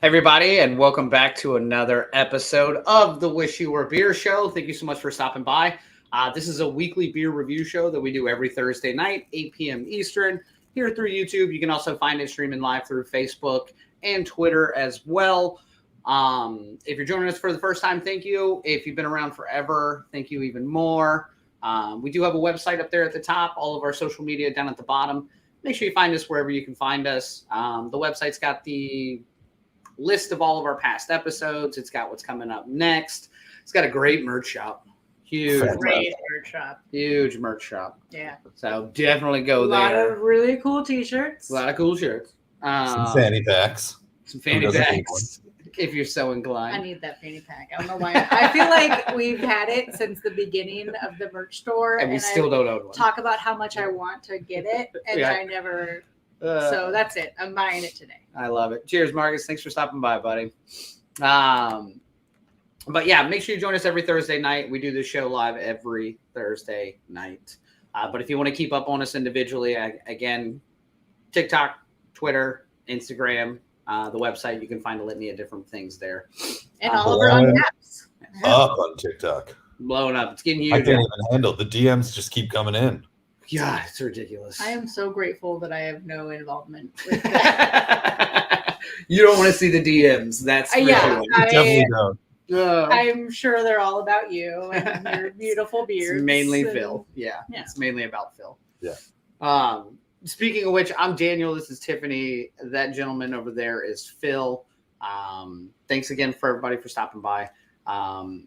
Everybody, and welcome back to another episode of the Wish You Were Beer Show. Thank you so much for stopping by. This is a weekly beer review show that we do every Thursday night, 8 p.m. Eastern, here through YouTube. You can also find it streaming live through Facebook and Twitter as well. If you're joining us for the first time, thank you. If you've been around forever, thank you even more. We do have a website up there at the top, all of our social media down at the bottom. Make sure you find us wherever you can find us. The website's got the list of all of our past episodes. It's got what's coming up next. It's got a great merch shop. Huge merch shop. Yeah. So definitely go there. A lot of really cool t-shirts. A lot of cool shirts. Some fanny packs. Some fanny packs. If you're so inclined. I need that fanny pack. I don't know why. I feel like we've had it since the beginning of the merch store. And we still don't own one. Talk about how much I want to get it. And I never... so that's it. I'm buying it today. I love it. Cheers, Marcus. Thanks for stopping by, buddy. But yeah, make sure you join us every Thursday night. We do this show live every Thursday night. But if you want to keep up on us individually, again, TikTok, Twitter, Instagram, the website, you can find a litany of different things there. And all of our own apps. Up on TikTok. Blowing up. It's getting huge. I can't even handle the DMs just keep coming in. Yeah, it's ridiculous. I am so grateful that I have no involvement with that. You don't want to see the DMs. That's Definitely don't. I'm sure they're all about you and your beautiful beards. It's mainly Phil. Yeah, it's mainly about Phil. Yeah. Speaking of which, I'm Daniel. This is Tiffany. That gentleman over there is Phil. Thanks again for everybody for stopping by.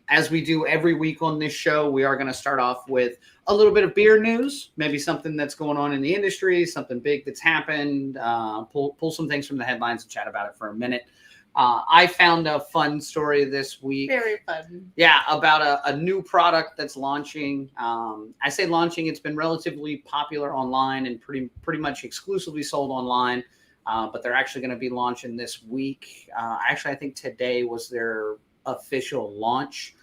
As we do every week on this show, we are going to start off with a little bit of beer news, maybe something that's going on in the industry, something big that's happened, pull some things from the headlines and chat about it for a minute. I found a fun story this week. Very fun. Yeah, about a new product that's launching. I say launching, it's been relatively popular online and pretty much exclusively sold online, but they're actually going to be launching this week. Actually, I think today was their official launch.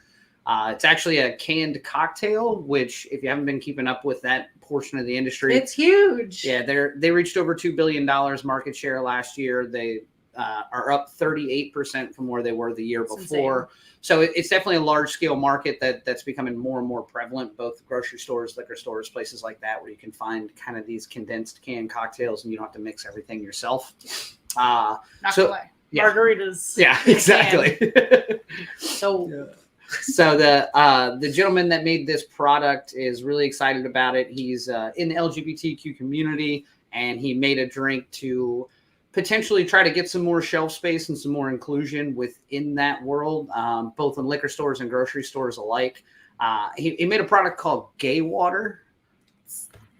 It's actually a canned cocktail, which if you haven't been keeping up with that portion of the industry, it's huge. Yeah, they reached over $2 billion market share last year. They are up 38% from where they were the year before. So it's definitely a large scale market that's becoming more and more prevalent, both grocery stores, liquor stores, places like that, where you can find kind of these condensed canned cocktails and you don't have to mix everything yourself. Not play. Yeah. Margaritas. Yeah, exactly. So the gentleman that made this product is really excited about it. He's in the LGBTQ community, and he made a drink to potentially try to get some more shelf space and some more inclusion within that world, both in liquor stores and grocery stores alike. He made a product called Gay Water,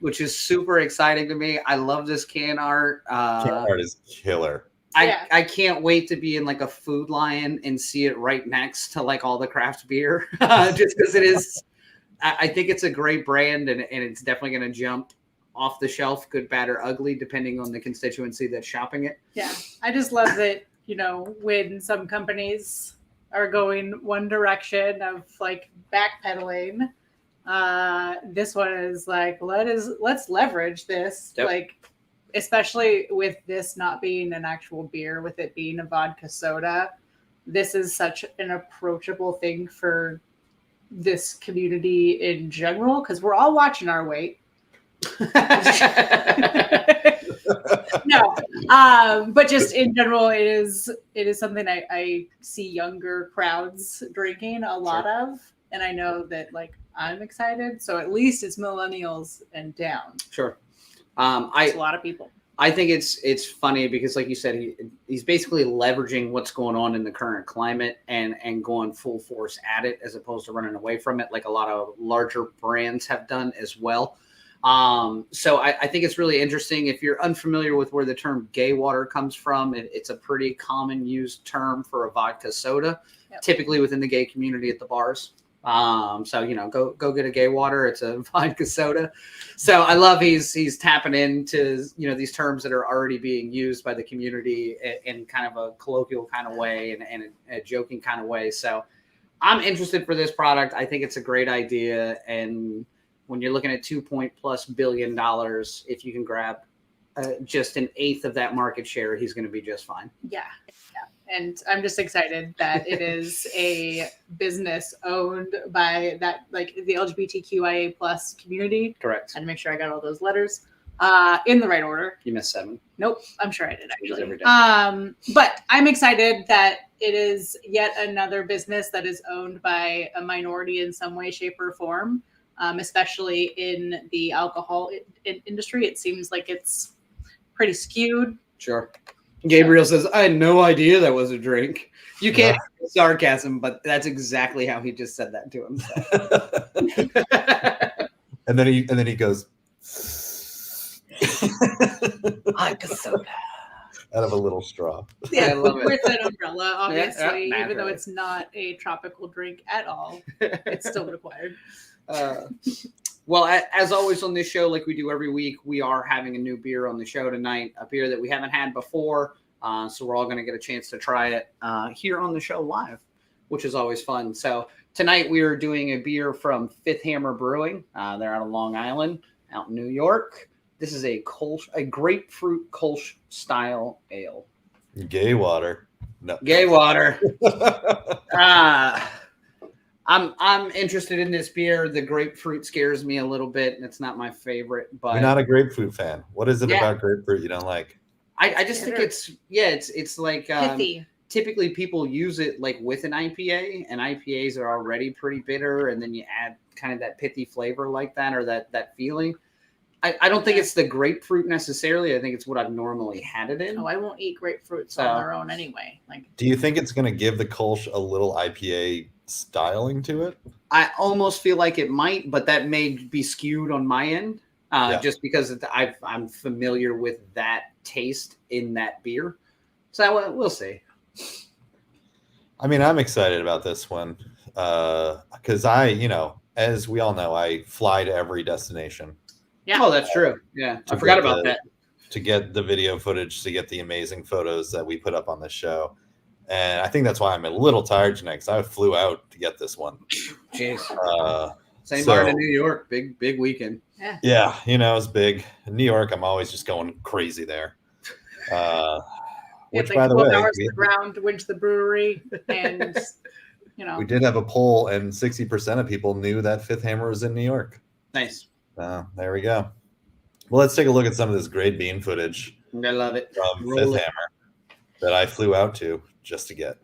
which is super exciting to me. I love this can art. Can art is killer. I can't wait to be in like a Food Lion and see it right next to like all the craft beer, just because it is. I think it's a great brand, and it's definitely going to jump off the shelf, good, bad, or ugly, depending on the constituency that's shopping it. Yeah, I just love that, when some companies are going one direction of like backpedaling, this one is like, let's leverage this. Yep. Like, especially with this not being an actual beer, with it being a vodka soda, this is such an approachable thing for this community in general, because we're all watching our weight. No, but just in general, it is something I see younger crowds drinking a lot of, and I know that like I'm excited, so at least it's millennials and down. Sure. It's a lot of people. I think it's funny because, like you said, he's basically leveraging what's going on in the current climate and going full force at it, as opposed to running away from it, like a lot of larger brands have done as well. So I think it's really interesting. If you're unfamiliar with where the term gay water comes from, it's a pretty common used term for a vodka soda, typically within the gay community at the bars. So, go get a gay water. It's a vodka soda. So I love he's tapping into, these terms that are already being used by the community in kind of a colloquial kind of way and a joking kind of way. So I'm interested for this product. I think it's a great idea. And when you're looking at $2+ billion, if you can grab just an eighth of that market share, he's going to be just fine. Yeah. And I'm just excited that it is a business owned by that, like the LGBTQIA plus community. Correct. And make sure I got all those letters in the right order. You missed 7. Nope, I'm sure I did actually. Every day. But I'm excited that it is yet another business that is owned by a minority in some way, shape, or form, especially in the alcohol industry. It seems like it's pretty skewed. Sure. Gabriel says, I had no idea that was a drink. You can't sarcasm, but that's exactly how he just said that to himself. and then he goes like a soda. Out of a little straw. Yeah, I love it. With an umbrella, obviously, Yeah, even though it's not a tropical drink at all, it's still required. Well, as always on this show, like we do every week, we are having a new beer on the show tonight, a beer that we haven't had before. So we're all going to get a chance to try it here on the show live, which is always fun. So tonight we are doing a beer from Fifth Hammer Brewing. They're out of Long Island, out in New York. This is a Kolsch, a grapefruit Kolsch style ale. Gay water. No. Gay water. I'm interested in this beer. The grapefruit scares me a little bit, and it's not my favorite. But You're not a grapefruit fan. What is it about grapefruit you don't like? I just think it's like Pithy. Typically people use it like with an IPA, and IPAs are already pretty bitter, and then you add kind of that pithy flavor like that, or that feeling. I don't think it's the grapefruit necessarily. I think it's what I've normally had it in. Oh, I won't eat grapefruits on their own anyway. Like, do you think it's going to give the Kolsch a little IPA styling to it? I almost feel like it might, but that may be skewed on my end, just because I'm familiar with that taste in that beer. So we'll see. I mean, I'm excited about this one because as we all know, I fly to every destination. Yeah. Oh, that's true. Yeah, I forgot about that. To get the video footage, to get the amazing photos that we put up on the show. And I think that's why I'm a little tired tonight, because I flew out to get this one. Jeez. Same So- bar to New York. Big weekend. Yeah, it's big. In New York, I'm always just going crazy there. Which, like by the 12 way, hours to the ground to win to the brewery, and we did have a poll, and 60% of people knew that Fifth Hammer was in New York. Nice. There we go. Well, let's take a look at some of this great bean footage I love it. from Fifth Hammer that I flew out to just to get.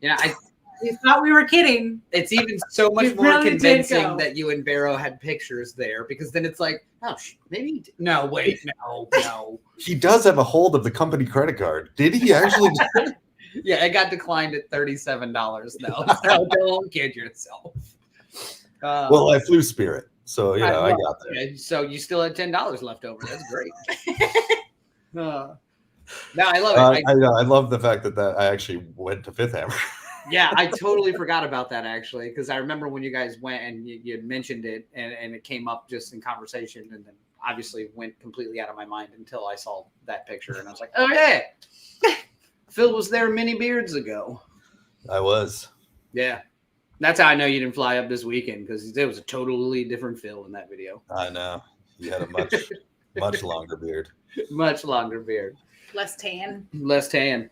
Yeah, we thought we were kidding. it's even so much You more really did convincing go. that you and Barrow had pictures there, because then it's like, oh, maybe no, wait, no. He does have a hold of the company credit card. Did he actually? Yeah, it got declined at $37 though. So don't kid yourself. Well, I flew Spirit, so I got there. Okay, so you still had $10 left over. That's great. No, I love it. I love the fact that I actually went to Fifth Hammer. Yeah, I totally forgot about that actually, because I remember when you guys went and you had mentioned it, and it came up just in conversation, and then obviously went completely out of my mind until I saw that picture, and I was like, oh yeah, Phil was there many beards ago. I was. Yeah, that's how I know you didn't fly up this weekend, because there was a totally different Phil in that video. I know. You had a much longer beard. Much longer beard. Less tan. Less tan.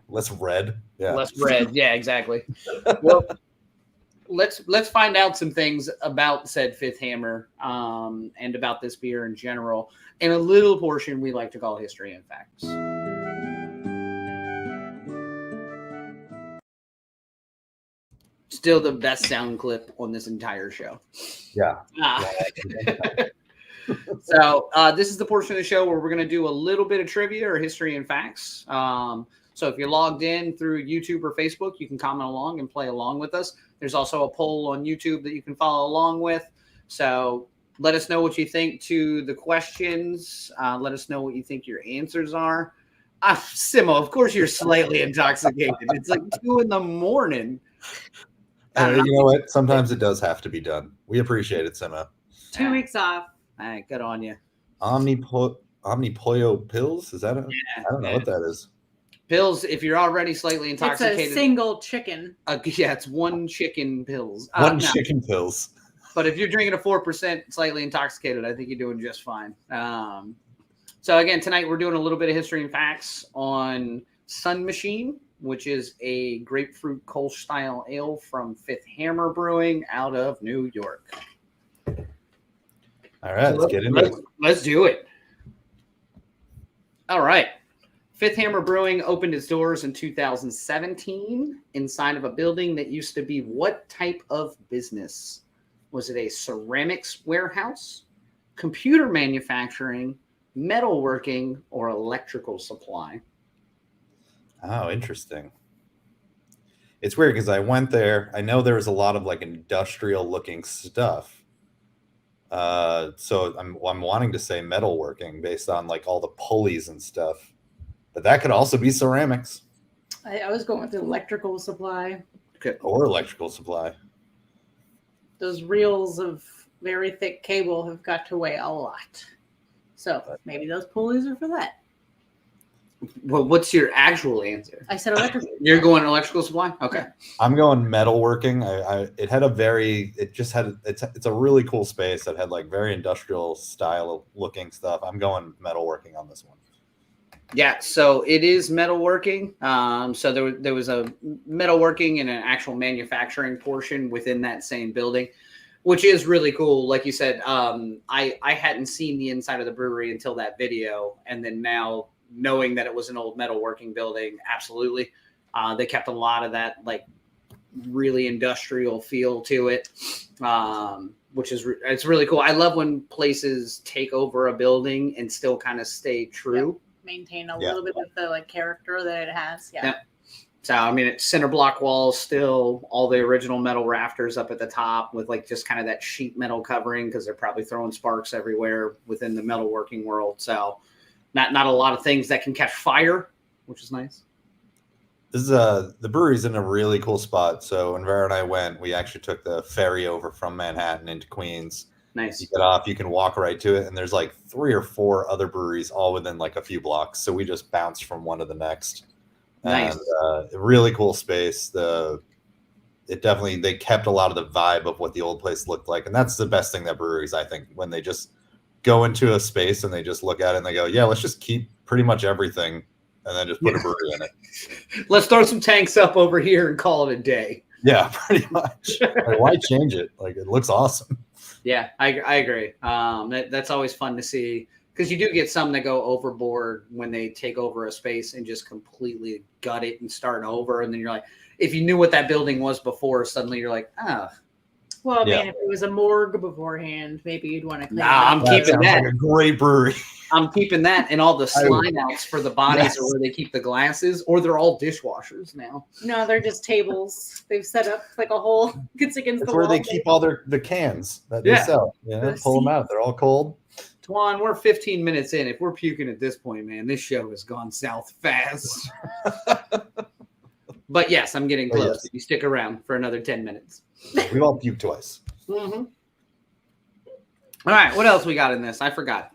Less red. Yeah. Less red. Yeah, exactly. Well, let's find out some things about said Fifth Hammer, and about this beer in general, and a little portion we like to call history and facts. Still the best sound clip on this entire show. Yeah. So this is the portion of the show where we're going to do a little bit of trivia or history and facts. So if you're logged in through YouTube or Facebook, you can comment along and play along with us. There's also a poll on YouTube that you can follow along with. So let us know what you think to the questions. Let us know what you think your answers are. Simo, of course you're slightly intoxicated. It's like 2 a.m. You know what? Sometimes it does have to be done. We appreciate it, Sima. 2 weeks off. All right, good on you. Omnipollo pills? Is that a? Yeah, I don't know what that is. Pills, if you're already slightly intoxicated. It's a single chicken. Yeah, it's one chicken pills. Chicken pills. But if you're drinking a 4% slightly intoxicated, I think you're doing just fine. So again, tonight we're doing a little bit of history and facts on Sun Machine, which is a grapefruit Kolsch style ale from Fifth Hammer Brewing out of New York. All right, let's get into it. Let's do it. All right. Fifth Hammer Brewing opened its doors in 2017 inside of a building that used to be what type of business? Was it a ceramics warehouse, computer manufacturing, metalworking, or electrical supply? Oh, interesting. It's weird because I went there. I know there was a lot of like industrial looking stuff. So I'm wanting to say metalworking based on like all the pulleys and stuff, but that could also be ceramics. I was going with electrical supply. Or electrical supply. Those reels of very thick cable have got to weigh a lot. So maybe those pulleys are for that. Well, what's your actual answer? I said electrical. You're going electrical supply? Okay. I'm going metalworking. It's a really cool space that had like very industrial style looking stuff. I'm going metalworking on this one. Yeah, so it is metalworking. So there was a metalworking and an actual manufacturing portion within that same building, which is really cool. Like you said, I hadn't seen the inside of the brewery until that video, and then now knowing that it was an old metalworking building, absolutely. They kept a lot of that like really industrial feel to it, which is it's really cool. I love when places take over a building and still kind of stay true. Yep. Maintain a little bit of the like character that it has. Yeah. Yep. So I mean, it's center block walls, still all the original metal rafters up at the top with like just kind of that sheet metal covering because they're probably throwing sparks everywhere within the metalworking world. So not a lot of things that can catch fire, which is nice. This is the brewery's in a really cool spot. So when Vera and I went, we actually took the ferry over from Manhattan into Queens. Nice. You get off, you can walk right to it, and there's like 3 or 4 other breweries all within like a few blocks. So we just bounced from one to the next. Nice. And really cool space. They kept a lot of the vibe of what the old place looked like, and that's the best thing that breweries, I think, when they just go into a space and they just look at it and they go, yeah, let's just keep pretty much everything and then just put a brewery in it. Let's throw some tanks up over here and call it a day. Yeah, pretty much. Like, why change it? Like, it looks awesome. Yeah, I agree. That's always fun to see because you do get some that go overboard when they take over a space and just completely gut it and start over. And then you're like, if you knew what that building was before, suddenly you're like, oh. Well, I mean, if it was a morgue beforehand, maybe you'd want to clean it Nah, I'm keeping that. Like a great brewery. I'm keeping that, and all the slide outs for the bodies are where they keep the glasses, or they're all dishwashers now. No, they're just tables. They've set up like a whole gets against That's the where wall. they keep all the cans that they sell. Pull them out. They're all cold. Twan, we're 15 minutes in. If we're puking at this point, man, this show has gone south fast. But yes, I'm getting close. Yes. If you stick around for another 10 minutes. We've all puked twice. Mm-hmm. All right, what else we got in this? I forgot.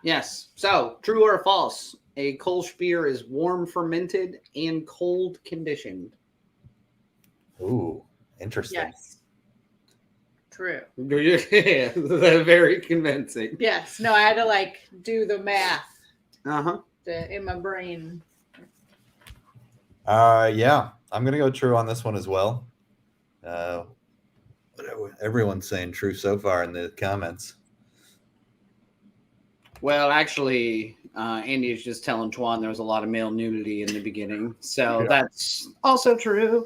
Yes. So, true or false? A Kölsch beer is warm fermented and cold conditioned. Ooh, interesting. Yes. True. Yeah, very convincing. Yes. No, I had to like do the math Uh-huh. in my brain. Yeah, I'm gonna go true on this one as well. Everyone's saying true so far in the comments. Well, actually, Andy is just telling Twan there was a lot of male nudity in the beginning, so that's also true.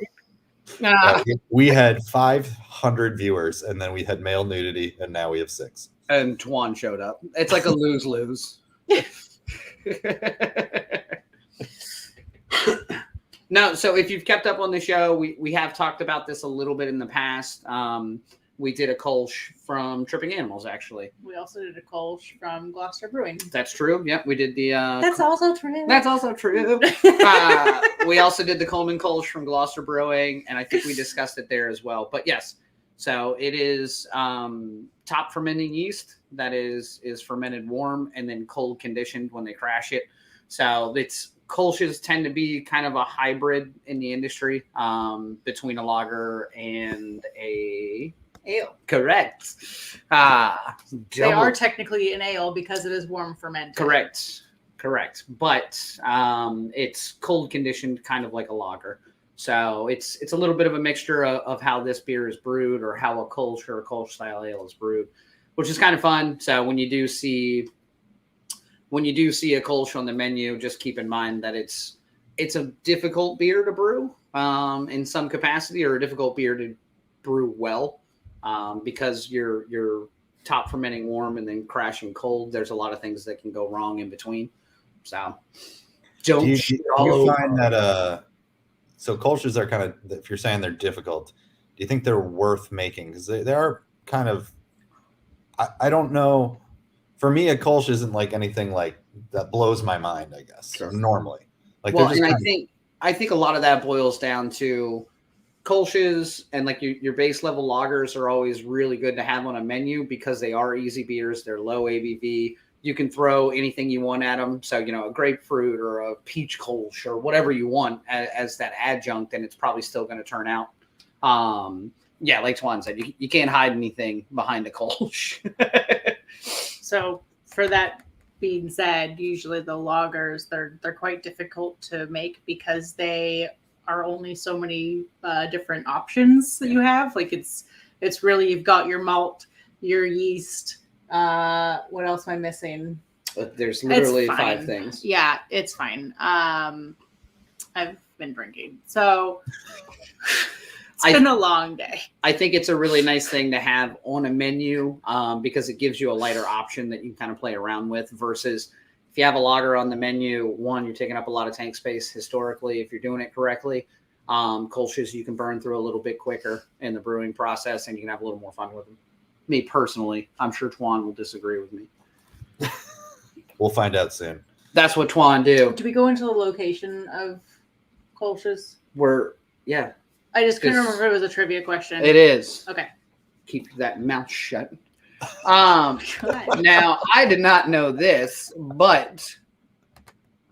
We had 500 viewers, and then we had male nudity, and now we have 6. And Tuan showed up. It's like a lose-lose. No, so if you've kept up on the show, we have talked about this a little bit in the past. We did a Kolsch from Tripping Animals, actually. We also did a Kolsch from Gloucester Brewing. That's true. Yep, we did the... That's also true. That's also true. We also did the Coleman Kolsch from Gloucester Brewing, and I think we discussed it there as well. But yes, so it is top fermenting yeast that is fermented warm and then cold conditioned when they crash it. So Kolsches tend to be kind of a hybrid in the industry between a lager and a ale. Correct. They are technically an ale because it is warm fermented. Correct. But it's cold conditioned, kind of like a lager. So it's a little bit of a mixture of how this beer is brewed, or how a Kolsch or a Kolsch style ale is brewed, which is kind of fun. So when you do see a Kolsch on the menu, just keep in mind that it's a difficult beer to brew in some capacity, or a difficult beer to brew well, because you're top fermenting warm and then crashing cold. There's a lot of things that can go wrong in between. So do you find that so Kolsch's are kind of, if you're saying they're difficult, do you think they're worth making? Because they are kind of, I don't know. For me, a Kolsch isn't like anything like that blows my mind, I guess. Sure. Normally, like, well, and I think a lot of that boils down to Kolsch's, and like your base level lagers are always really good to have on a menu because they are easy beers. They're low ABV. You can throw anything you want at them. So, a grapefruit or a peach Kolsch or whatever you want as that adjunct, and it's probably still going to turn out. Yeah, like Tuan said, you can't hide anything behind a Kolsch. So for that being said, usually the lagers, they're quite difficult to make because they are only so many different options that you have. Like it's really, you've got your malt, your yeast. What else am I missing? There's literally 5 things. Yeah, it's fine. I've been drinking, so it's been a long day. I think it's a really nice thing to have on a menu because it gives you a lighter option that you can kind of play around with, versus if you have a lager on the menu, one, you're taking up a lot of tank space historically if you're doing it correctly. Kolsch's you can burn through a little bit quicker in the brewing process, and you can have a little more fun with them. Me personally, I'm sure Tuan will disagree with me. We'll find out soon. That's what Tuan do. Do we go into the location of Kolsch's? Yeah. I just couldn't remember if it was a trivia question. It is. Okay. Keep that mouth shut. Now, I did not know this, but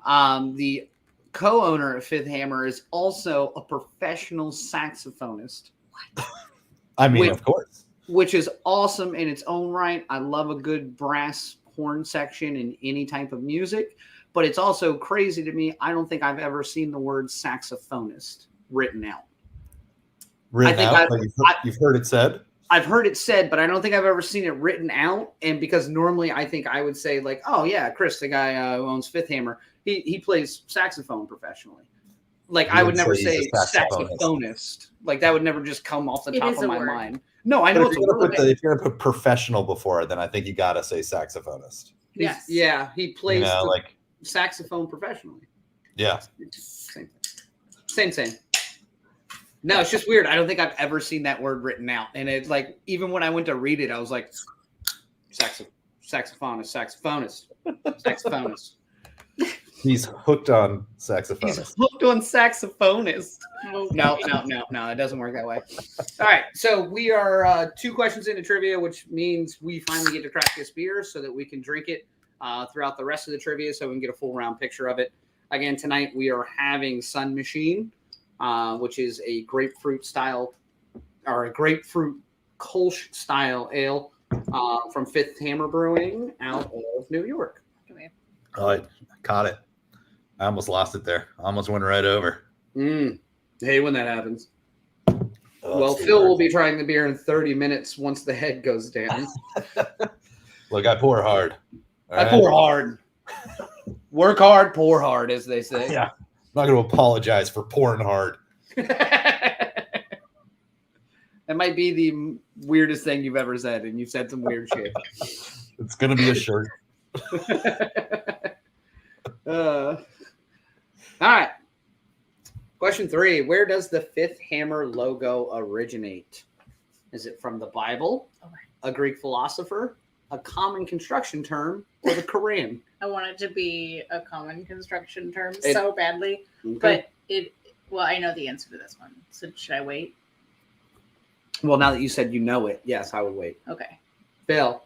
the co-owner of Fifth Hammer is also a professional saxophonist. What? I mean, of course. Which is awesome in its own right. I love a good brass horn section in any type of music, but it's also crazy to me. I don't think I've ever seen the word saxophonist written out. You've heard it said? I've heard it said, but I don't think I've ever seen it written out. And because normally I think I would say like, oh yeah, Chris, the guy who owns Fifth Hammer, he plays saxophone professionally. Like I would never say saxophonist. Like that would never just come off the top of my mind. No, I know it's a word. If you're gonna put professional before it, then I think you gotta say saxophonist. Yes. Yeah, he plays like saxophone professionally. Yeah. Same. No, it's just weird. I don't think I've ever seen that word written out. And it's like, even when I went to read it, I was like, saxophonist. He's hooked on saxophonist. He's hooked on saxophonist. No, it doesn't work that way. All right, so we are 2 questions into trivia, which means we finally get to crack this beer so that we can drink it throughout the rest of the trivia so we can get a full round picture of it. Again, tonight we are having Sun Machine, which is a grapefruit style, or a grapefruit Kolsch style ale from Fifth Hammer Brewing out of New York. Oh, I caught it. I almost lost it there. I almost went right over. Hey, when that happens. Well, Phil will be trying the beer in 30 minutes once the head goes down. Look, I pour hard. Pour hard. Work hard, pour hard, as they say. Yeah. I'm not going to apologize for pouring hard. That might be the weirdest thing you've ever said, and you've said some weird shit. It's gonna be a shirt. All right. Question 3. Where does the fifth hammer logo originate? Is it from the Bible, a Greek philosopher, a common construction term, or the Quran? I want it to be a common construction term so badly, but well, I know the answer to this one. So should I wait? Well, now that you said you know it, yes, I would wait. Okay. Bill.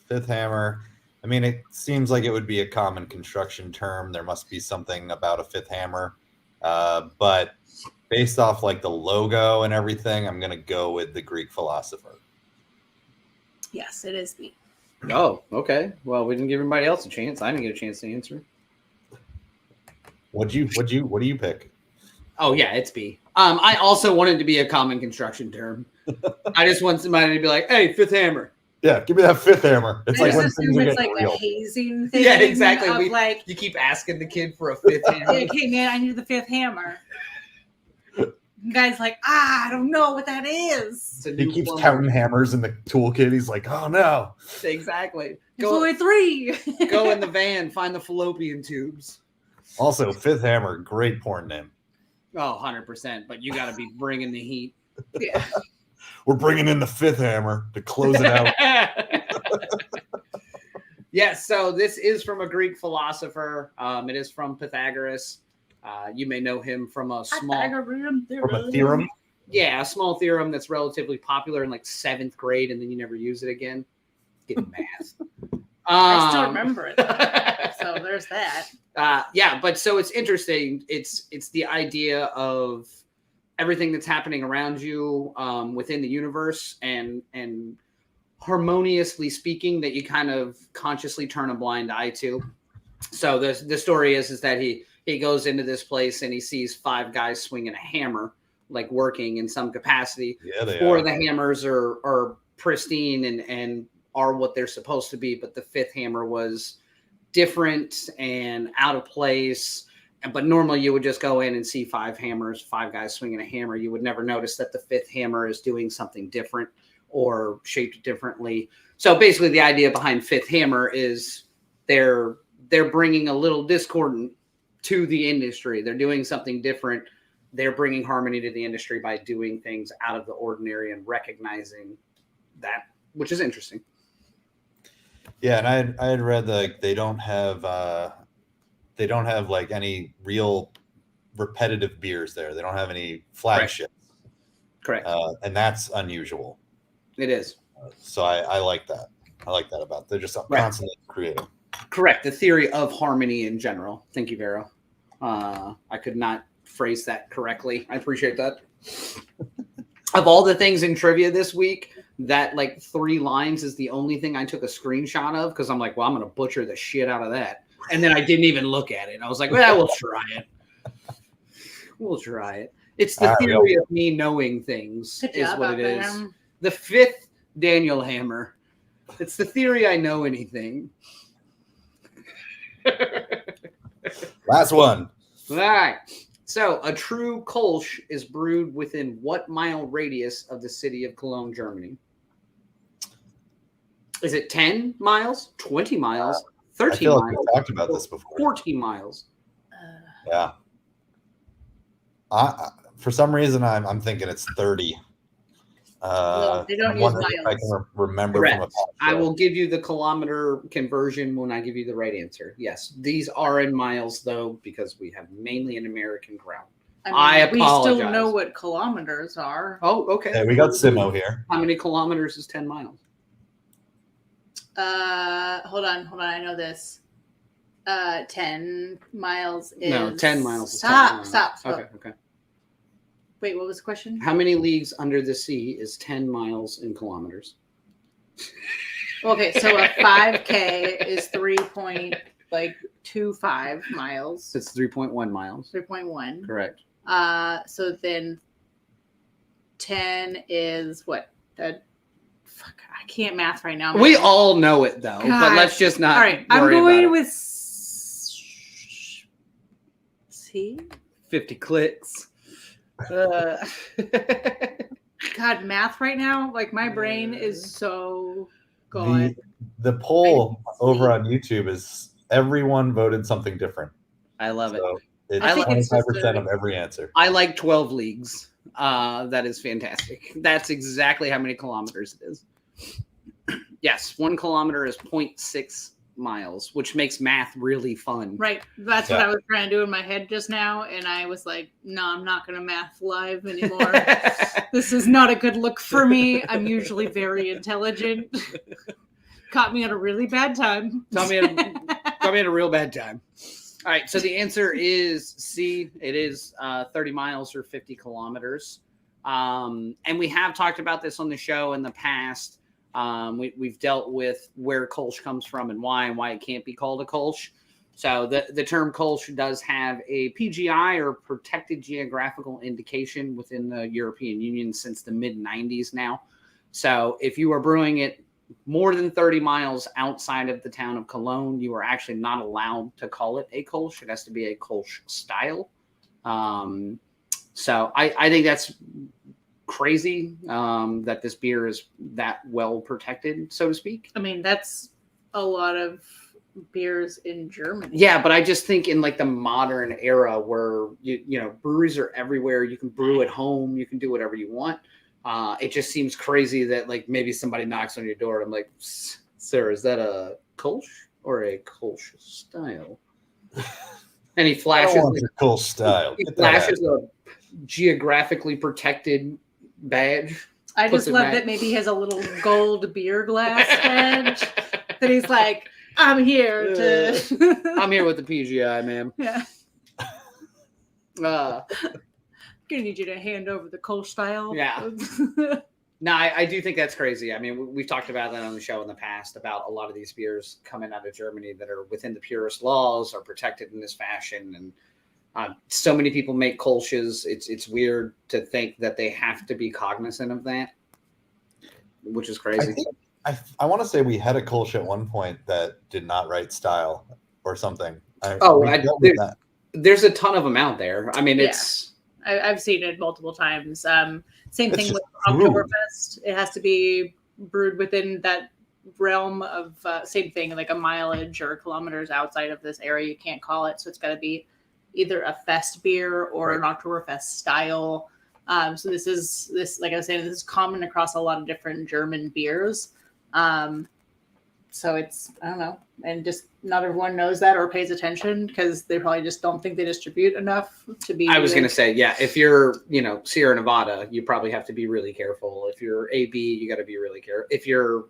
Fifth hammer. I mean, it seems like it would be a common construction term. There must be something about a fifth hammer. But based off like the logo and everything, I'm going to go with the Greek philosopher. Yes, it is B. Oh, okay. Well, we didn't give anybody else a chance. I didn't get a chance to answer. What do you pick? Oh, yeah, it's B. I also want it to be a common construction term. I just want somebody to be like, hey, fifth hammer. Yeah, give me that fifth hammer. It's I like when just things assume are it's getting like real. a hazing thing. Yeah, exactly. Of You keep asking the kid for a fifth hammer. okay, man, I need the fifth hammer. The guy's like, I don't know what that is. He keeps counting hammers in the toolkit. He's like, oh no. Exactly. There's only 3. Go in the van, find the fallopian tubes. Also, fifth hammer, great porn name. Oh, 100%. But you got to be bringing the heat. Yeah. We're bringing in the fifth hammer to close it out. Yes, so this is from a Greek philosopher. It is from Pythagoras. You may know him from a theorem. Yeah, a small theorem that's relatively popular in like 7th grade, and then you never use it again. Getting math. I still remember it. So there's that. Yeah, but so it's interesting. It's the idea of everything that's happening around you within the universe and harmoniously speaking that you kind of consciously turn a blind eye to. So the story is that he goes into this place and he sees 5 guys swinging a hammer, like working in some capacity. Yeah, they 4 are. of the hammers are pristine and are what they're supposed to be, but the 5th hammer was different and out of place. But normally you would just go in and see 5 hammers, 5 guys swinging a hammer. You would never notice that the 5th hammer is doing something different or shaped differently. So basically the idea behind 5th hammer is they're bringing a little discordant to the industry. They're doing something different. They're bringing harmony to the industry by doing things out of the ordinary and recognizing that, which is interesting. Yeah, and I had read that they don't have like any real repetitive beers there. They don't have any flagships. Correct. And that's unusual. It is. So I like that. I like that about. They're just constantly creating. Correct. The theory of harmony in general. Thank you, Vero. I could not phrase that correctly. I appreciate that. Of all the things in trivia this week, that like 3 lines is the only thing I took a screenshot of because I'm like, well, I'm going to butcher the shit out of that. And then I didn't even look at it. I was like, well, we'll try it. We'll try it. It's the theory of me knowing things is what it is. Them. The 5th Daniel hammer. It's the theory I know anything. Last one. All right. So a true Kölsch is brewed within what mile radius of the city of Cologne, Germany? Is it 10 miles, 20 miles, 13 I feel like miles? we've talked about this before. 14 miles. Yeah. For some reason, I'm thinking it's 30. Well, they don't I'm use wondering if I miles. can remember Correct. from a past I show. will give you the kilometer conversion when I give you the right answer. Yes, these are in miles, though, because we have mainly an American crowd. I apologize. We still know what kilometers are. Oh, okay. Hey, we got Simo here. How many kilometers is 10 miles? Hold on. I know this. 10 miles is... No, 10 miles is 10 Stop. miles. Stop. Okay. Wait, what was the question? How many leagues under the sea is 10 miles in kilometers? Okay, so a 5K is 3.25 miles. It's 3.1 miles. 3.1. Correct. So then 10 is what? Fuck, I can't math right now. We all know it, though, but God. let's just not All right, worry I'm going about it. with C. 50 clicks. God, math right now, like my brain is so going. The poll over on YouTube is everyone voted something different. I love it. So it's I think it's 25% of every answer. I like 12 leagues. That is fantastic. That's exactly how many kilometers it is. Yes, 1 kilometer is 0.6 miles, which makes math really fun. Right. That's what I was trying to do in my head just now. And I was like, no, I'm not going to math live anymore. This is not a good look for me. I'm usually very intelligent. Caught me at a really bad time. Caught me at a real bad time. All right. So the answer is C. It is 30 miles or 50 kilometers. And we have talked about this on the show in the past. We've dealt with where Kölsch comes from and why it can't be called a Kölsch. So the term Kölsch does have a PGI or protected geographical indication within the European Union since the mid-90s now. So if you are brewing it more than 30 miles outside of the town of Cologne, you are actually not allowed to call it a Kölsch. It has to be a Kölsch style. So I think that's crazy that this beer is that well protected, so to speak. I mean, that's a lot of beers in Germany. Yeah, but I just think in like the modern era where you know breweries are everywhere, you can brew at home, you can do whatever you want. It just seems crazy that like maybe somebody knocks on your door and I'm like, sir, is that a Kölsch or a Kölsch style? And he flashes a Kölsch style. He flashes a geographically protected badge. I just love that maybe he has a little gold beer glass badge that he's like, I'm here to. I'm here with the PGI, ma'am. Yeah. Gonna need you to hand over the Kolsch style. Yeah. No, I do think that's crazy. I mean, we've talked about that on the show in the past about a lot of these beers coming out of Germany that are within the purest laws, are protected in this fashion, and so many people make Kölsches. It's weird to think that they have to be cognizant of that, which is crazy. I want to say we had a Kölsch at one point that did not write style or something. There's a ton of them out there. I mean, I've seen it multiple times. Same thing with Oktoberfest. It has to be brewed within that realm of same thing, like a mileage or kilometers outside of this area. You can't call it. So it's got to be either a fest beer or an Oktoberfest style. So this, like I was saying, this is common across a lot of different German beers. So it's, I don't know, and just not everyone knows that or pays attention because they probably just don't think they distribute enough to be. I was going to say, yeah, if you're, Sierra Nevada, you probably have to be really careful. If you're AB, you got to be really careful. If you're,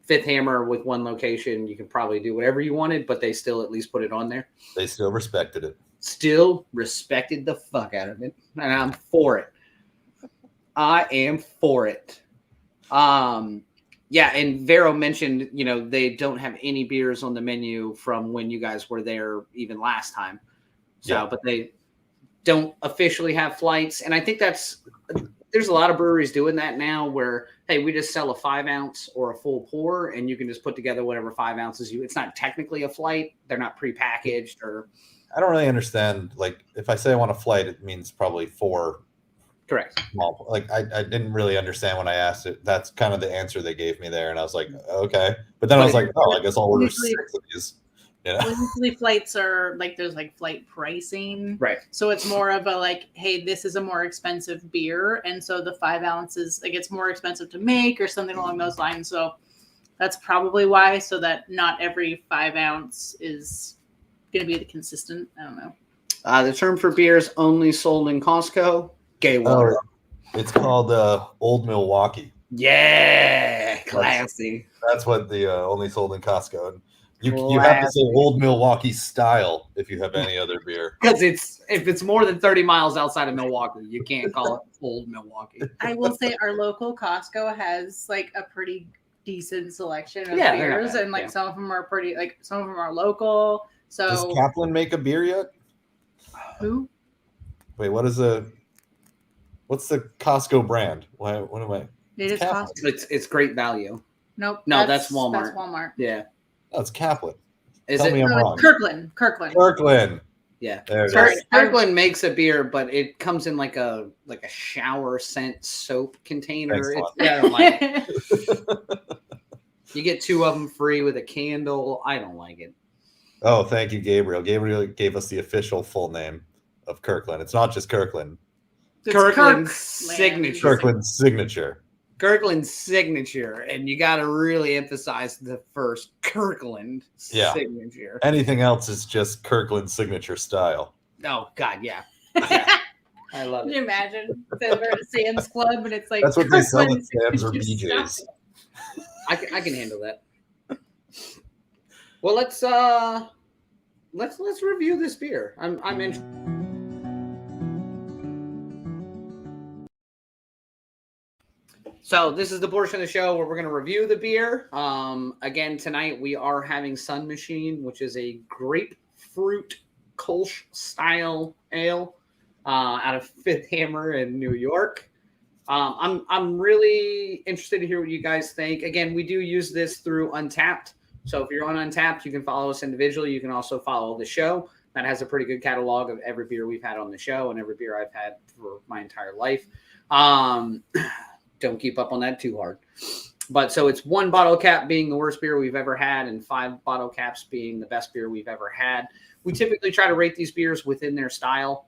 Fifth Hammer with one location, you can probably do whatever you wanted, but they still at least put it on there. They still respected it. Still respected the fuck out of it. And I'm for it. I am for it. Yeah, and Vero mentioned, they don't have any beers on the menu from when you guys were there even last time. So, But they don't officially have flights. And I think there's a lot of breweries doing that now where, hey, we just sell a 5-ounce or a full pour and you can just put together whatever 5 ounces it's not technically a flight. They're not prepackaged or. I don't really understand. Like, if I say I want a flight, it means probably 4. Correct. Small. Like I didn't really understand when I asked it. That's kind of the answer they gave me there, and I was like, okay. But then I was like, I guess I'll order 6 of these. Usually flights are like there's like flight pricing, right? So it's more of a like, hey, this is a more expensive beer, and so the 5 ounces like it's more expensive to make or something along those lines. So that's probably why. So that not every 5 ounce is going to be the consistent. I don't know. The term for beer is only sold in Costco. Gay water. It's called Old Milwaukee. Yeah, classy. That's what the only sold in Costco. And you have to say Old Milwaukee style if you have any other beer. Because if it's more than 30 miles outside of Milwaukee, you can't call it Old Milwaukee. I will say our local Costco has like a pretty decent selection of beers, and like some of them are pretty, like some of them are local. So does Kaplan make a beer yet? Who? Wait, what's the Costco brand? What am I? It's Costco. It's Great Value. Nope. No, that's Walmart. That's Walmart. Yeah. Oh, it's Kaplan. Is Tell me I'm wrong. Kirkland. Kirkland. Yeah. There it Sorry. is. Kirkland makes a beer, but it comes in like a shower scent soap container. Excellent. I don't like it. You get 2 of them free with a candle. I don't like it. Oh, thank you, Gabriel. Gabriel gave us the official full name of Kirkland. It's not just Kirkland. It's Kirkland's Kirkland. signature. Kirkland's signature. Kirkland's signature, and you got to really emphasize the first Kirkland signature. Anything else is just Kirkland's signature style. Oh God, yeah. I love Can it. you imagine? They're at Sam's Club and it's like That's what they sell at Kirkland's Sam's or signature BJ's. style. I can handle that. Well, let's review this beer. I'm interested. So this is the portion of the show where we're going to review the beer. Again, tonight we are having Sun Machine, which is a grapefruit Kölsch style ale out of Fifth Hammer in New York. I'm really interested to hear what you guys think. Again, we do use this through Untapped. So if you're on Untapped, you can follow us individually. You can also follow the show. That has a pretty good catalog of every beer we've had on the show and every beer I've had for my entire life. Don't keep up on that too hard. But so it's 1 bottle cap being the worst beer we've ever had and 5 bottle caps being the best beer we've ever had. We typically try to rate these beers within their style.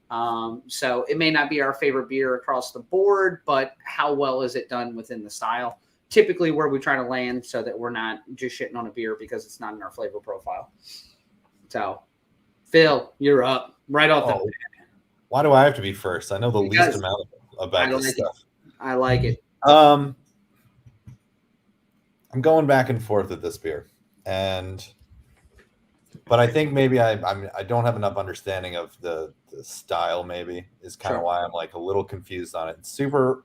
So it may not be our favorite beer across the board, but how well is it done within the style? Typically where we try to land so that we're not just shitting on a beer because it's not in our flavor profile. So, Phil, you're up right off the bat. Why do I have to be first? I know the Because least amount about this stuff. I like it. I'm going back and forth with this beer, but I think maybe I don't have enough understanding of the style. Maybe is kind of why I'm like a little confused on it. It's super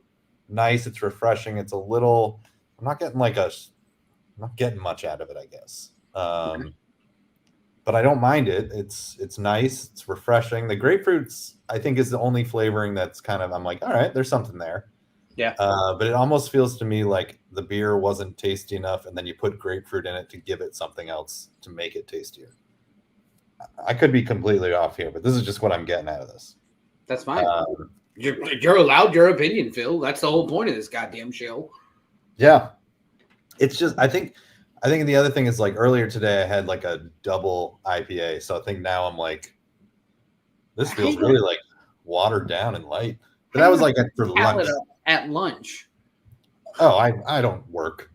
nice. It's refreshing. It's a little. I'm not getting much out of it, I guess. But I don't mind it. It's nice. It's refreshing. The grapefruits, I think, is the only flavoring that's kind of. I'm like, all right, there's something there. Yeah. But it almost feels to me like the beer wasn't tasty enough, and then you put grapefruit in it to give it something else to make it tastier. I could be completely off here, but this is just what I'm getting out of this. That's fine. You're allowed your opinion, Phil. That's the whole point of this goddamn show. Yeah. It's just I think the other thing is like earlier today I had like a double IPA, so I think now I'm like this feels really like watered down and light. But that was like for lunch. At lunch. Oh, I don't work.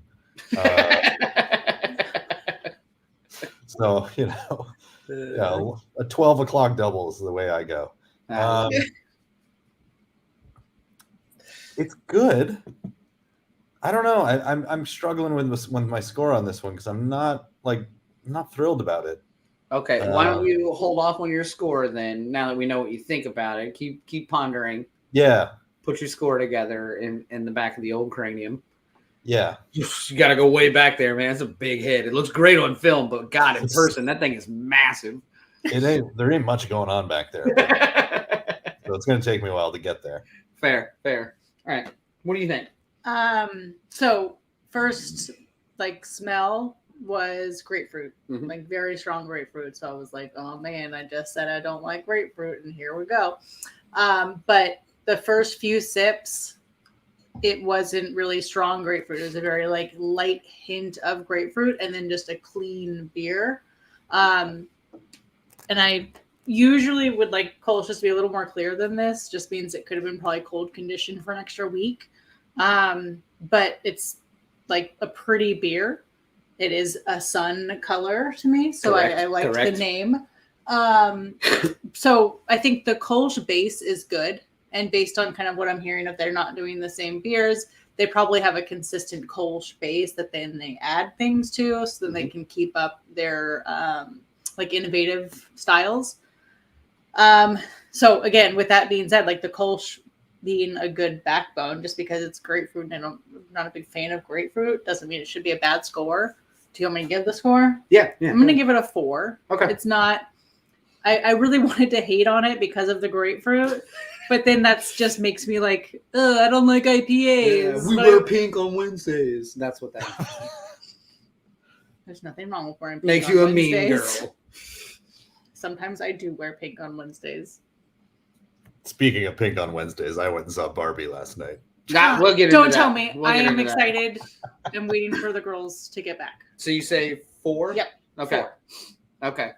So, a 12 o'clock double is the way I go. It's good. I don't know. I'm struggling with my score on this one because I'm not thrilled about it. Okay, why don't you hold off on your score then? Now that we know what you think about it, keep pondering. Yeah. Put your score together in the back of the old cranium. Yeah. You got to go way back there, man. It's a big head. It looks great on film, but God, in person, that thing is massive. There ain't much going on back there. So it's going to take me a while to get there. Fair. All right. What do you think? So first, smell was grapefruit, very strong grapefruit. So I was like, oh man, I just said I don't like grapefruit, and here we go. But the first few sips, it wasn't really strong grapefruit. It was a very light hint of grapefruit, and then just a clean beer. And I usually would like Kolsch just to be a little more clear than this. Just means it could have been probably cold conditioned for an extra week. But it's like a pretty beer. It is a sun color to me, so I liked the name. So I think the Kolsch base is good. And based on kind of what I'm hearing, if they're not doing the same beers, they probably have a consistent Kolsch base that then they add things to, so then they can keep up their innovative styles. So again, with that being said, the Kolsch being a good backbone, just because it's grapefruit and I'm not a big fan of grapefruit, doesn't mean it should be a bad score. Do you want me to give the score? Yeah. I'm going to give it a 4. Okay. It's not. I really wanted to hate on it because of the grapefruit, but then that's just makes me I don't like IPAs. Yeah, we wear pink on Wednesdays. That's what that is. There's nothing wrong with wearing pink Makes on you a Wednesdays. mean girl. sometimes I do wear pink on Wednesdays. Speaking of pink on Wednesdays, I went and saw Barbie last night. We'll get into Don't that. tell me. We'll I get am into that. excited. I'm waiting for the girls to get back. So you say 4? Yep. Okay. 4. Okay.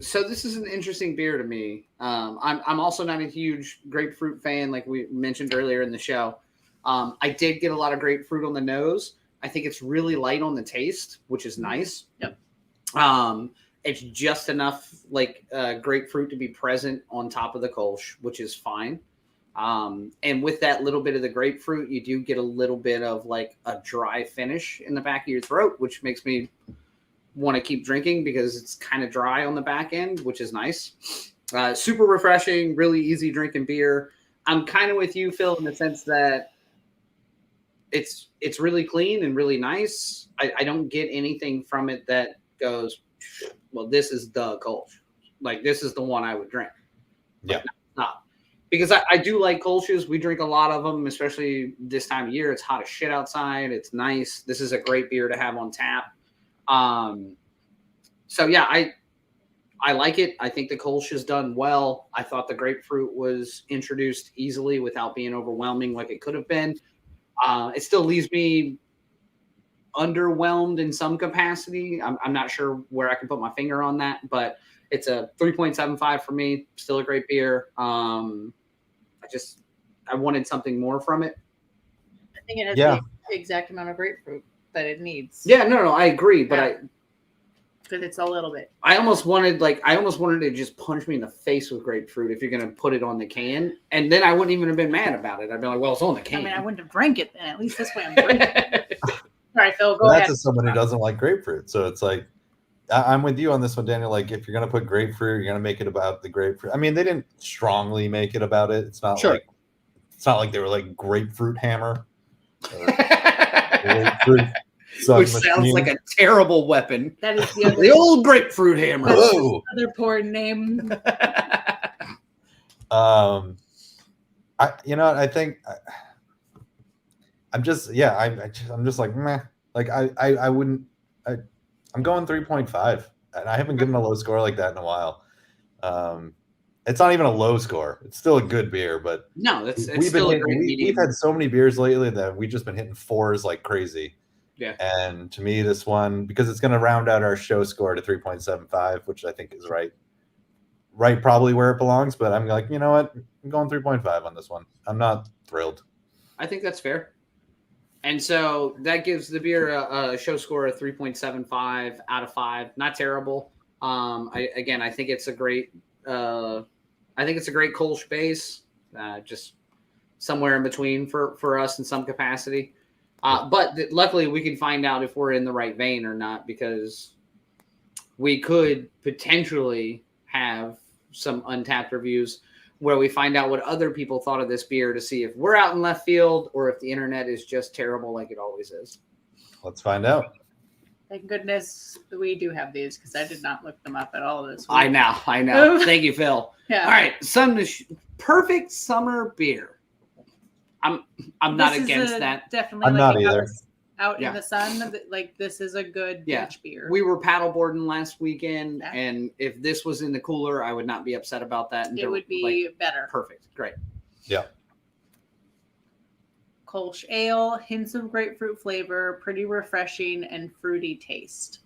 So this is an interesting beer to me. I'm also not a huge grapefruit fan, like we mentioned earlier in the show. I did get a lot of grapefruit on the nose. I think it's really light on the taste, which is nice. Yep. It's just enough like grapefruit to be present on top of the Kolsch, which is fine. And with that little bit of the grapefruit, you do get a little bit of like a dry finish in the back of your throat, which makes me want to keep drinking because it's kind of dry on the back end, which is nice. Super refreshing, really easy drinking beer. I'm kind of with you, Phil, in the sense that it's really clean and really nice. I don't get anything from it that goes, well, this is the Kolsch. Like, this is the one I would drink. Yeah. Not. Because I do like Kolsch's. We drink a lot of them, especially this time of year. It's hot as shit outside. It's nice. This is a great beer to have on tap. So yeah, I like it. I think the Kolsch is done well. I thought the grapefruit was introduced easily without being overwhelming like it could have been. It still leaves me underwhelmed in some capacity. I'm not sure where I can put my finger on that, but it's a 3.75 for me. Still a great beer. I wanted something more from it. I think it has the exact amount of grapefruit that it needs. Yeah, no, I agree, but because it's a little bit. I almost wanted to just punch me in the face with grapefruit if you're gonna put it on the can, and then I wouldn't even have been mad about it. I'd be like, well, it's on the can. I mean, I wouldn't have drank it then. At least this way I'm drinking. All right, Phil, go ahead. That's as someone who doesn't like grapefruit. So it's like, I'm with you on this one, Daniel. Like, if you're gonna put grapefruit, you're gonna make it about the grapefruit. I mean, they didn't strongly make it about it. It's not like they were like grapefruit hammer. Grapefruit which sounds like a terrible weapon. That is the old grapefruit hammer. Whoa. Other poor name. I think I'm just like meh. Like I wouldn't. I'm going 3.5, and I haven't given a low score like that in a while. It's not even a low score. It's still a good beer, but no, it's still a great medium. We've had so many beers lately that we've just been hitting 4s like crazy. Yeah. And to me, this one, because it's going to round out our show score to 3.75, which I think is right probably where it belongs. But I'm like, you know what? I'm going 3.5 on this one. I'm not thrilled. I think that's fair. And so that gives the beer a show score of 3.75 out of 5. Not terrible. I think it's a great Kolsch base. Just somewhere in between for us in some capacity. But luckily we can find out if we're in the right vein or not, because we could potentially have some untapped reviews where we find out what other people thought of this beer to see if we're out in left field or if the internet is just terrible like it always is. Let's find out. Thank goodness we do have these, because I did not look them up at all this week. I know. Thank you, Phil. Yeah. All right. Perfect summer beer. I'm not against that. Definitely. I'm not either. Out in the sun, like this is a good beach beer. We were paddleboarding last weekend, and if this was in the cooler, I would not be upset about that. It would be better. Perfect. Great. Yeah. Kolsch ale, hints of grapefruit flavor, pretty refreshing and fruity taste.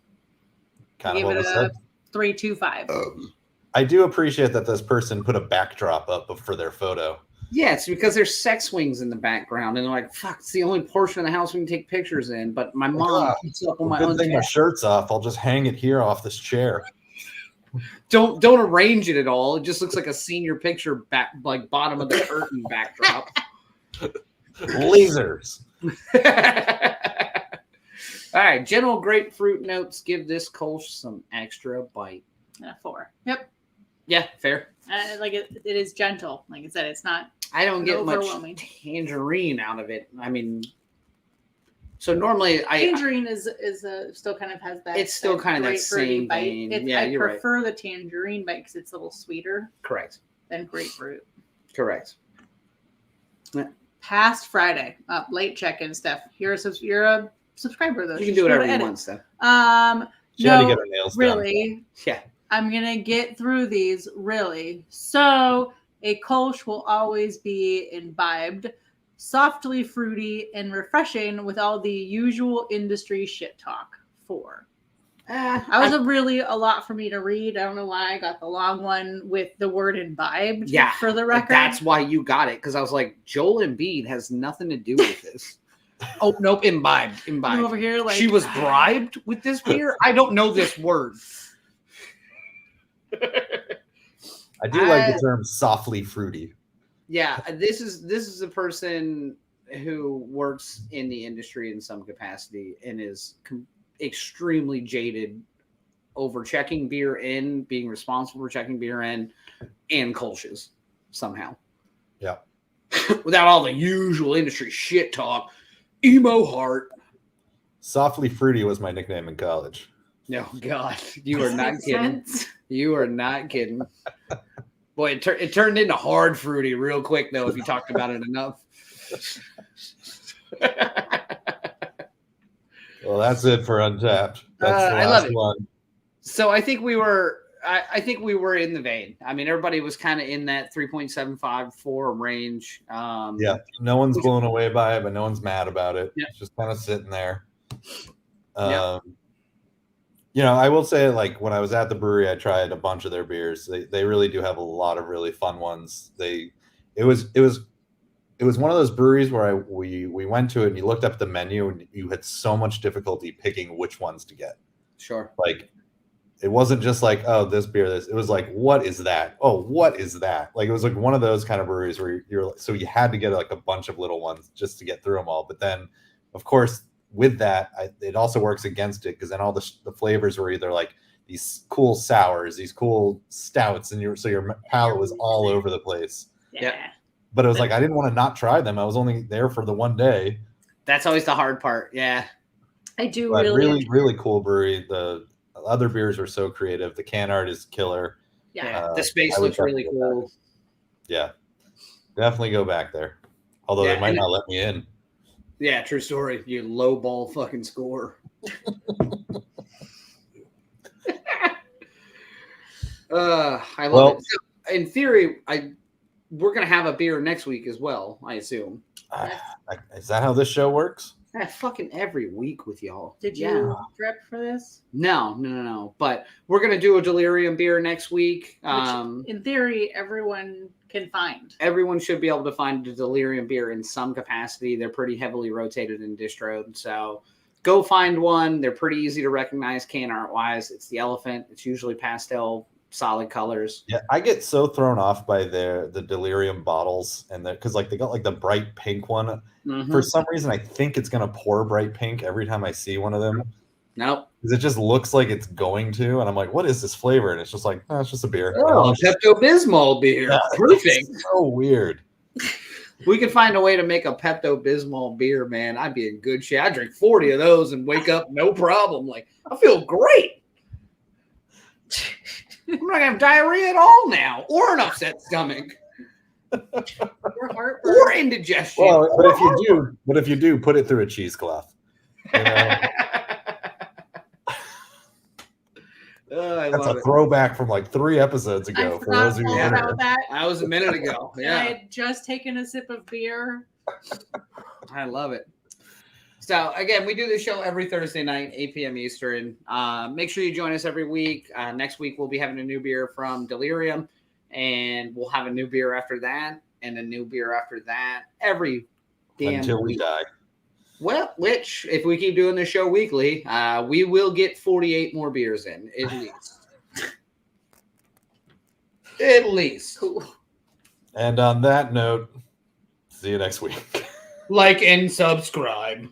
Kind Give of what it I said. 3.25. I do appreciate that this person put a backdrop up for their photo. Yeah, it's because there's sex swings in the background, and they're like, "Fuck, it's the only portion of the house we can take pictures in." But my mom puts up on my own. Good thing my shirt's off. I'll just hang it here off this chair. Don't arrange it at all. It just looks like a senior picture back, like bottom of the curtain backdrop. Lasers. All right, general grapefruit notes give this Kolsch some extra bite. 4. Yep. Yeah, fair. It is gentle. Like I said, it's not. I don't get much tangerine out of it. I mean, so normally tangerine is still kind of has that. It's still kind of that same bite. vein. I prefer the tangerine bite because it's a little sweeter. Correct. Than grapefruit. Correct. Past Friday, late check-in, Steph. You're a subscriber though. You can do whatever you want, Steph. She had to get her nails done. really. Yeah. I'm going to get through these, really. So, a Kolsch will always be imbibed, softly fruity, and refreshing with all the usual industry shit talk. 4. That was a lot for me to read. I don't know why I got the long one with the word imbibed for the record. That's why you got it, because I was like, Joel Embiid has nothing to do with this. Oh, nope, imbibed. I'm over here like... She was bribed with this beer? I don't know this word. I do like the term softly fruity. Yeah, this is a person who works in the industry in some capacity and is extremely jaded over checking beer in, being responsible for checking beer in, and Kolsch's somehow. Yeah. Without all the usual industry shit talk. Emo heart. Softly fruity was my nickname in college. No, God, you are not kidding. You are not kidding. Boy, it turned into hard fruity real quick, though, if you talked about it enough. Well, that's it for Untapped. That's the I love last it. one. So I think we were in the vein. I mean, everybody was kind of in that 3.75-4 range. Yeah, no one's blown away by it, but no one's mad about it. Yeah. It's just kind of sitting there. You know, I will say, like, when I was at the brewery, I tried a bunch of their beers. They really do have a lot of really fun ones. It was one of those breweries where we went to it and you looked up the menu and you had so much difficulty picking which ones to get. Sure. Like, it wasn't just like, oh, this beer, this. It was like, what is that? Oh, what is that? Like, it was like one of those kind of breweries where so you had to get like a bunch of little ones just to get through them all. But then, of course, with that, it also works against it, because then all the flavors were either like these cool sours, these cool stouts, and your palate was all over the place. Yeah. But it was like, I didn't want to not try them. I was only there for the one day. That's always the hard part. Yeah. I do but really cool brewery. The other beers are so creative. The can art is killer. Yeah. The space looks really cool. Yeah. Definitely go back there. Although they might not let me in. Yeah, true story. You low ball fucking score. I love it. So, in theory, we're gonna have a beer next week as well, I assume. Is that how this show works? Fucking every week with y'all. Did you prep for this? No. But we're gonna do a Delirium beer next week. Which, in theory, everyone can find. Everyone should be able to find a Delirium beer in some capacity. They're pretty heavily rotated and distroed, so go find one. They're pretty easy to recognize can art wise. It's the Elephant. It's usually pastel, solid colors. Yeah, I get so thrown off by the Delirium bottles, and because like they got like the bright pink one. Mm-hmm. For some reason, I think it's gonna pour bright pink every time I see one of them. Nope. Because it just looks like it's going to, and I'm like, what is this flavor? And it's just like, oh, it's just a beer. Oh, Pepto-Bismol beer. Yeah, perfect. So weird. We could find a way to make a Pepto-Bismol beer, man. I'd be in good shape. I'd drink 40 of those and wake up no problem. Like, I feel great. I'm not gonna have diarrhea at all now, or an upset stomach, or indigestion. Well, but if you do, put it through a cheesecloth. You know? That's a throwback from like 3 episodes ago. For those of you about that. That was a minute ago. Yeah, I had just taken a sip of beer. I love it. So again, we do this show every Thursday night, 8 p.m. Eastern. Make sure you join us every week. Next week we'll be having a new beer from Delirium, and we'll have a new beer after that, and a new beer after that. Every damn until week. We die. Well, which, if we keep doing this show weekly, we will get 48 more beers in, at least. At least. Cool. And on that note, see you next week. Like and subscribe.